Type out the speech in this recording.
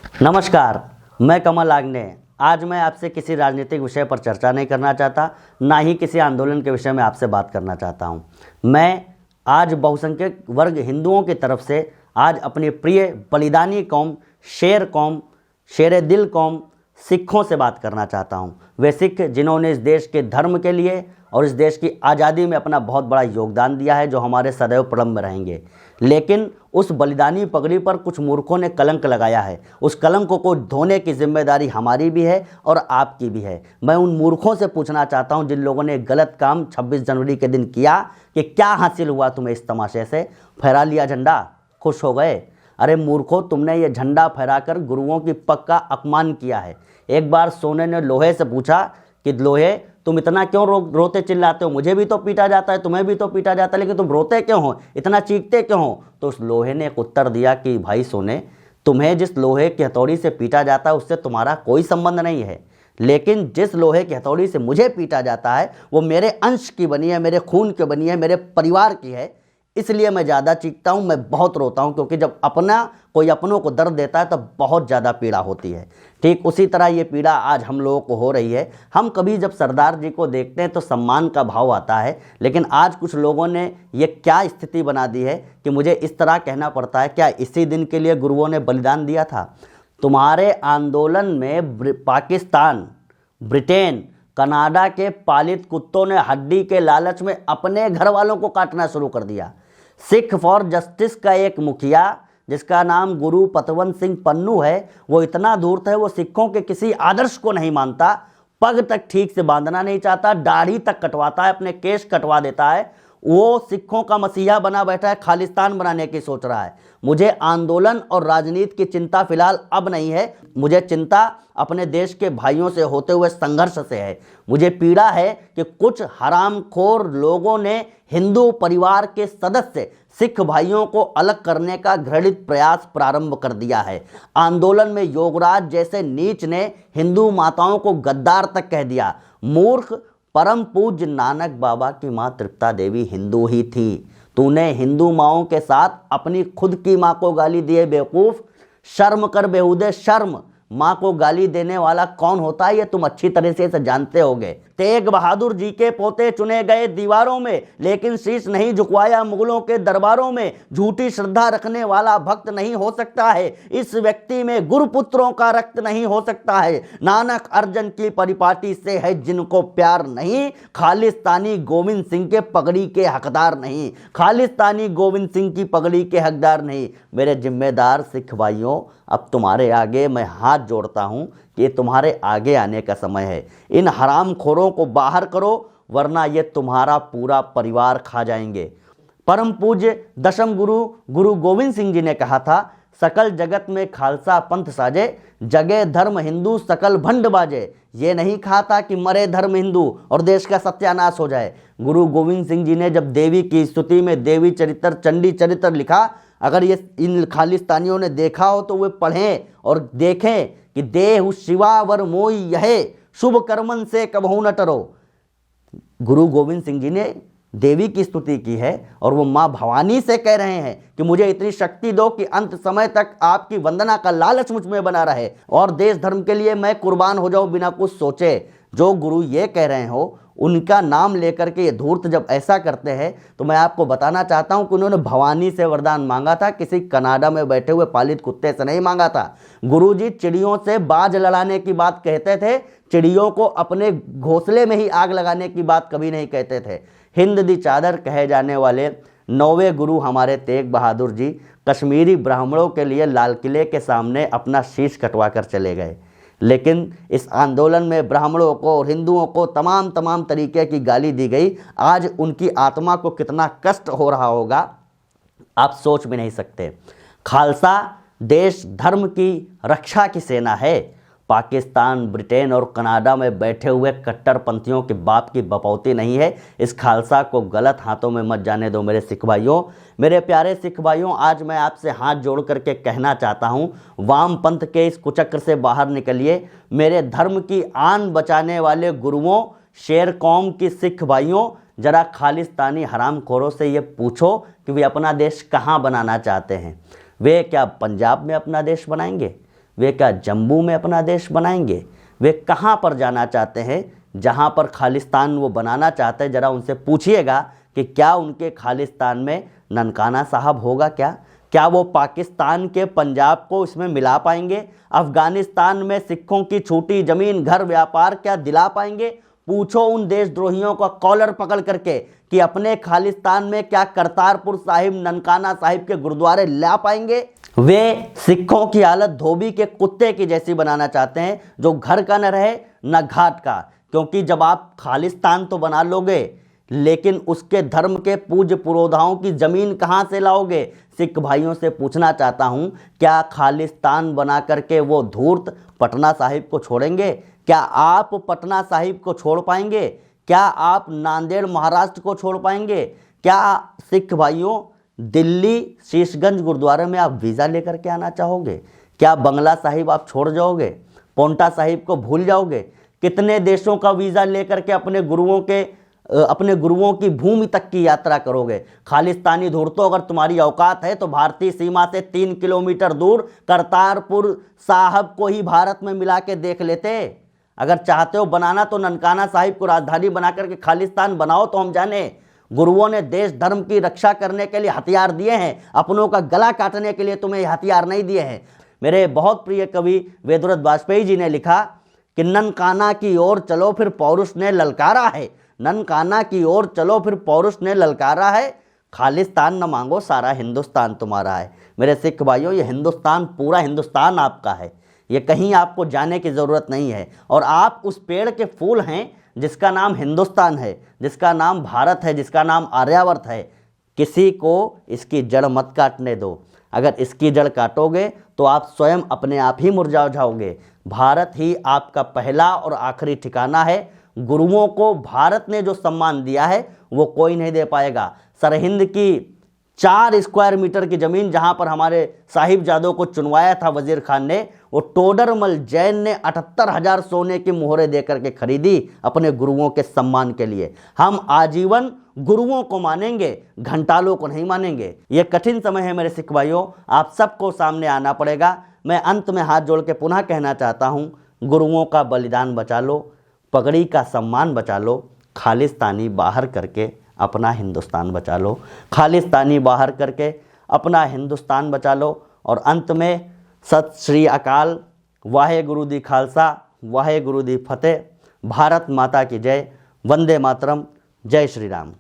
नमस्कार, मैं कमल आग्ने। आज मैं आपसे किसी राजनीतिक विषय पर चर्चा नहीं करना चाहता, ना ही किसी आंदोलन के विषय में आपसे बात करना चाहता हूं। मैं आज बहुसंख्यक वर्ग हिंदुओं की तरफ से आज अपनी प्रिय बलिदानी कौम, शेर दिल कौम सिखों से बात करना चाहता हूं। वे सिख जिन्होंने इस देश के धर्म के लिए और इस देश की आज़ादी में अपना बहुत बड़ा योगदान दिया है, जो हमारे सदैव प्रणम में रहेंगे। लेकिन उस बलिदानी पगड़ी पर कुछ मूर्खों ने कलंक लगाया है। उस कलंक को धोने की जिम्मेदारी हमारी भी है और आपकी भी है। मैं उन मूर्खों से पूछना चाहता हूं जिन लोगों ने गलत काम 26 जनवरी के दिन किया कि क्या हासिल हुआ तुम्हें इस तमाशे से? फहरा लिया झंडा, खुश हो गए? अरे मूर्खों, तुमने ये झंडा फहराकर गुरुओं की पग का अपमान किया है। एक बार सोने ने लोहे से पूछा कि लोहे, तुम इतना क्यों रोते चिल्लाते हो? मुझे भी तो पीटा जाता है, तुम्हें भी तो पीटा जाता है, लेकिन तुम रोते क्यों हो, इतना चीखते क्यों हो? तो उस लोहे ने एक उत्तर दिया कि भाई सोने, तुम्हें जिस लोहे की हथौड़ी से पीटा जाता है उससे तुम्हारा कोई संबंध नहीं है, लेकिन जिस लोहे की हथौड़ी से मुझे पीटा जाता है वो मेरे अंश की बनी है, मेरे खून की बनी है, मेरे परिवार की है। इसलिए मैं ज़्यादा चीखता हूँ, मैं बहुत रोता हूँ, क्योंकि जब कोई अपनों को दर्द देता है तब बहुत ज़्यादा पीड़ा होती है। ठीक उसी तरह ये पीड़ा आज हम लोगों को हो रही है। हम कभी जब सरदार जी को देखते हैं तो सम्मान का भाव आता है, लेकिन आज कुछ लोगों ने ये क्या स्थिति बना दी है कि मुझे इस तरह कहना पड़ता है। क्या इसी दिन के लिए गुरुओं ने बलिदान दिया था? तुम्हारे आंदोलन में पाकिस्तान, ब्रिटेन, कनाडा के पालित कुत्तों ने हड्डी के लालच में अपने घर वालों को काटना शुरू कर दिया। सिख फॉर जस्टिस का एक मुखिया जिसका नाम गुरु पतवंत सिंह पन्नू है, वो इतना धूर्त है, वो सिखों के किसी आदर्श को नहीं मानता, पग तक ठीक से बांधना नहीं चाहता, दाढ़ी तक कटवाता है, अपने केश कटवा देता है। वो सिखों का मसीहा बना बैठा है, खालिस्तान बनाने की सोच रहा है। मुझे आंदोलन और राजनीति की चिंता फिलहाल अब नहीं है, मुझे चिंता अपने देश के भाइयों से होते हुए संघर्ष से है। मुझे पीड़ा है कि कुछ हरामखोर लोगों ने हिंदू परिवार के सदस्य सिख भाइयों को अलग करने का घृणित प्रयास प्रारंभ कर दिया है। आंदोलन में योगराज जैसे नीच ने हिंदू माताओं को गद्दार तक कह दिया। मूर्ख, परम पूज्य नानक बाबा की मां तृप्ता देवी हिंदू ही थी। तूने हिंदू माओं के साथ अपनी खुद की मां को गाली दी है। बेवकूफ, शर्म कर बेहुदे, शर्म। मां को गाली देने वाला कौन होता है ये तुम अच्छी तरह से जानते होगे। तेग बहादुर जी के पोते चुने गए दीवारों में, लेकिन शीश नहीं झुकवाया मुगलों के दरबारों में। झूठी श्रद्धा रखने वाला भक्त नहीं हो सकता है, इस व्यक्ति में गुरुपुत्रों का रक्त नहीं हो सकता है। नानक अर्जुन की परिपाटी से है जिनको प्यार नहीं, खालिस्तानी गोविंद सिंह के पगड़ी के हकदार नहीं, खालिस्तानी गोविंद सिंह की पगड़ी के हकदार नहीं। मेरे जिम्मेदार सिख भाइयों, अब तुम्हारे आगे मैं हाथ जोड़ता हूं कि ये तुम्हारे आगे आने का समय है। इन हरामखोरों को बाहर करो, वरना ये तुम्हारा पूरा परिवार खा जाएंगे। परम पूज्य दशम गुरु गोविंद सिंह जी ने कहा था, सकल जगत में खालसा पंथ साजे, जगे धर्म हिंदू सकल भंड बाजे। ये नहीं कहा था कि मरे धर्म हिंदू और देश का सत्यानाश हो जाए। गुरु गोविंद सिंह जी ने जब देवी की स्तुति में देवी चरित्र, चंडी चरित्र लिखा, अगर ये इन खालिस्तानियों ने देखा हो तो वे पढ़ें और देखें कि देहु शिवा वर मोई यहे, शुभ कर्मन से कबहू न टरो। गुरु गोविंद सिंह जी ने देवी की स्तुति की है और वो माँ भवानी से कह रहे हैं कि मुझे इतनी शक्ति दो कि अंत समय तक आपकी वंदना का लालच मुझ में बना रहे और देश धर्म के लिए मैं कुर्बान हो जाऊं बिना कुछ सोचे। जो गुरु ये कह रहे हो, उनका नाम लेकर के ये धूर्त जब ऐसा करते हैं तो मैं आपको बताना चाहता हूं कि उन्होंने भवानी से वरदान मांगा था, किसी कनाडा में बैठे हुए पालित कुत्ते से नहीं मांगा था। गुरुजी चिड़ियों से बाज लड़ाने की बात कहते थे, चिड़ियों को अपने घोंसले में ही आग लगाने की बात कभी नहीं कहते थे। हिंद दी चादर कहे जाने वाले 9वें गुरु हमारे तेग बहादुर जी कश्मीरी ब्राह्मणों के लिए लाल किले के सामने अपना शीश कटवा कर चले गए, लेकिन इस आंदोलन में ब्राह्मणों को और हिंदुओं को तमाम तरीके की गाली दी गई। आज उनकी आत्मा को कितना कष्ट हो रहा होगा आप सोच भी नहीं सकते। खालसा देश धर्म की रक्षा की सेना है। पाकिस्तान, ब्रिटेन और कनाडा में बैठे हुए कट्टरपंथियों के बाप की बपौती नहीं है। इस खालसा को गलत हाथों में मत जाने दो मेरे सिख भाइयों। मेरे प्यारे सिख भाइयों, आज मैं आपसे हाथ जोड़ करके कहना चाहता हूँ, वाम पंथ के इस कुचक्र से बाहर निकलिए। मेरे धर्म की आन बचाने वाले गुरुओं, शेर कौम की सिख भाइयों, जरा खालिस्तानी हरामखोरों से ये पूछो कि वे अपना देश कहाँ बनाना चाहते हैं। वे क्या पंजाब में अपना देश बनाएंगे? वे क्या जम्मू में अपना देश बनाएंगे? वे कहाँ पर जाना चाहते हैं जहाँ पर खालिस्तान वो बनाना चाहते हैं? ज़रा उनसे पूछिएगा कि क्या उनके खालिस्तान में ननकाना साहब होगा? क्या वो पाकिस्तान के पंजाब को इसमें मिला पाएंगे? अफ़गानिस्तान में सिखों की छूटी ज़मीन, घर, व्यापार क्या दिला पाएंगे? पूछो उन देशद्रोहियों का कॉलर पकड़ करके कि अपने खालिस्तान में क्या करतारपुर साहिब, ननकाना साहिब के गुरुद्वारे ला पाएंगे? वे सिखों की हालत धोबी के कुत्ते की जैसी बनाना चाहते हैं, जो घर का न रहे न घाट का। क्योंकि जब आप खालिस्तान तो बना लोगे, लेकिन उसके धर्म के पूज्य पुरोधाओं की ज़मीन कहाँ से लाओगे? सिख भाइयों से पूछना चाहता हूँ, क्या खालिस्तान बना करके वो धूर्त पटना साहिब को छोड़ेंगे? क्या आप पटना साहिब को छोड़ पाएंगे? क्या आप नांदेड़ महाराष्ट्र को छोड़ पाएंगे? क्या सिख भाइयों दिल्ली शीशगंज गुरुद्वारे में आप वीज़ा लेकर के आना चाहोगे? क्या बंगला साहिब आप छोड़ जाओगे? पोंटा साहिब को भूल जाओगे? कितने देशों का वीज़ा लेकर के अपने गुरुओं की भूमि तक की यात्रा करोगे? खालिस्तानी धूर्तों, अगर तुम्हारी औकात है तो भारतीय सीमा से 3 किलोमीटर दूर करतारपुर साहब को ही भारत में मिला के देख लेते। अगर चाहते हो बनाना तो ननकाना साहिब को राजधानी बना करके खालिस्तान बनाओ, तो हम जाने। गुरुओं ने देश धर्म की रक्षा करने के लिए हथियार दिए हैं, अपनों का गला काटने के लिए तुम्हें हथियार नहीं दिए हैं। मेरे बहुत प्रिय कवि वेदव्रत वाजपेयी जी ने लिखा कि ननकाना की ओर चलो फिर पौरुष ने ललकारा है, ननकाना की ओर चलो फिर पौरुष ने ललकारा है, खालिस्तान न मांगो सारा हिंदुस्तान तुम्हारा है। मेरे सिख भाइयों, ये हिंदुस्तान, पूरा हिंदुस्तान आपका है, ये कहीं आपको जाने की ज़रूरत नहीं है। और आप उस पेड़ के फूल हैं जिसका नाम हिंदुस्तान है, जिसका नाम भारत है, जिसका नाम आर्यावर्त है। किसी को इसकी जड़ मत काटने दो। अगर इसकी जड़ काटोगे तो आप स्वयं अपने आप ही मुरझा जाओगे। भारत ही आपका पहला और आखिरी ठिकाना है। गुरुओं को भारत ने जो सम्मान दिया है वो कोई नहीं दे पाएगा। सरहिंद की 4 स्क्वायर मीटर की ज़मीन जहां पर हमारे साहिबजादों को चुनवाया था वजीर खान ने, वो टोडरमल जैन ने 78,000 सोने की मोहरें देकर के खरीदी अपने गुरुओं के सम्मान के लिए। हम आजीवन गुरुओं को मानेंगे, घंटालों को नहीं मानेंगे। ये कठिन समय है मेरे सिख भाइयों, आप सबको सामने आना पड़ेगा। मैं अंत में हाथ जोड़ के पुनः कहना चाहता हूँ, गुरुओं का बलिदान बचा लो, पगड़ी का सम्मान बचा लो, खालिस्तानी बाहर करके अपना हिंदुस्तान बचा लो, खालिस्तानी बाहर करके अपना हिंदुस्तान बचा लो। और अंत में सत श्री अकाल, वाहे गुरु दी खालसा, वाहे गुरु दी फतेह। भारत माता की जय। वंदे मातरम। जय श्री राम।